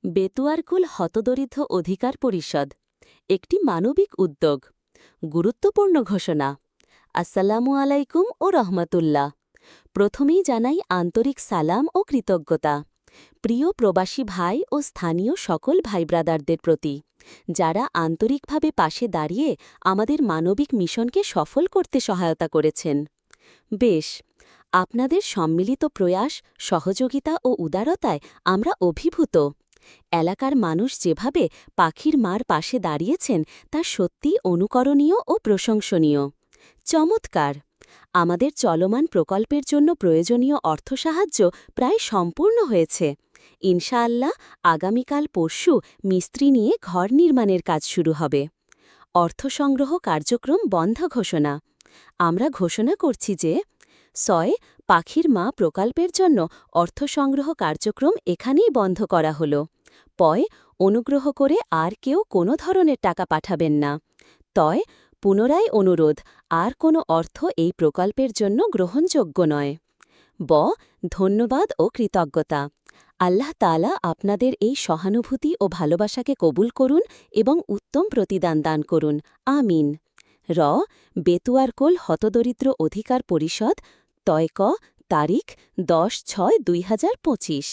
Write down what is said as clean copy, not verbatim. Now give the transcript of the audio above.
বেতুয়ারকুল হতদরিদ্র অধিকার পরিষদ একটি মানবিক উদ্যোগ। গুরুত্বপূর্ণ ঘোষণা। আসসালামু আলাইকুম ও রহমতুল্লাহ। প্রথমেই জানাই আন্তরিক সালাম ও কৃতজ্ঞতা প্রিয় প্রবাসী ভাই ও স্থানীয় সকল ভাইব্রাদারদের প্রতি, যারা আন্তরিকভাবে পাশে দাঁড়িয়ে আমাদের মানবিক মিশনকে সফল করতে সহায়তা করেছেন। বেশ, আপনাদের সম্মিলিত প্রয়াস, সহযোগিতা ও উদারতায় আমরা অভিভূত। এলাকার মানুষ যেভাবে পাখির মার পাশে দাঁড়িয়েছেন তা সত্যিই অনুকরণীয় ও প্রশংসনীয়। চমৎকার! আমাদের চলমান প্রকল্পের জন্য প্রয়োজনীয় অর্থসাহায্য প্রায় সম্পূর্ণ হয়েছে। ইনশাআল্লাহ আগামীকাল পরশু মিস্ত্রি নিয়ে ঘর নির্মাণের কাজ শুরু হবে। অর্থ সংগ্রহ কার্যক্রম বন্ধ ঘোষণা। আমরা ঘোষণা করছি যে পাখির মা প্রকল্পের জন্য অর্থ সংগ্রহ কার্যক্রম এখানেই বন্ধ করা হল। অনুগ্রহ করে আর কেউ কোনো ধরনের টাকা পাঠাবেন না। পুনরায় অনুরোধ, আর কোনো অর্থ এই প্রকল্পের জন্য গ্রহণযোগ্য নয়। ধন্যবাদ ও কৃতজ্ঞতা। আল্লাহ তাআলা আপনাদের এই সহানুভূতি ও ভালোবাসাকে কবুল করুন এবং উত্তম প্রতিদান দান করুন। আমিন। বেতুয়ারকুল হতদরিদ্র অধিকার পরিষদ, তারিখ 10/6/2025।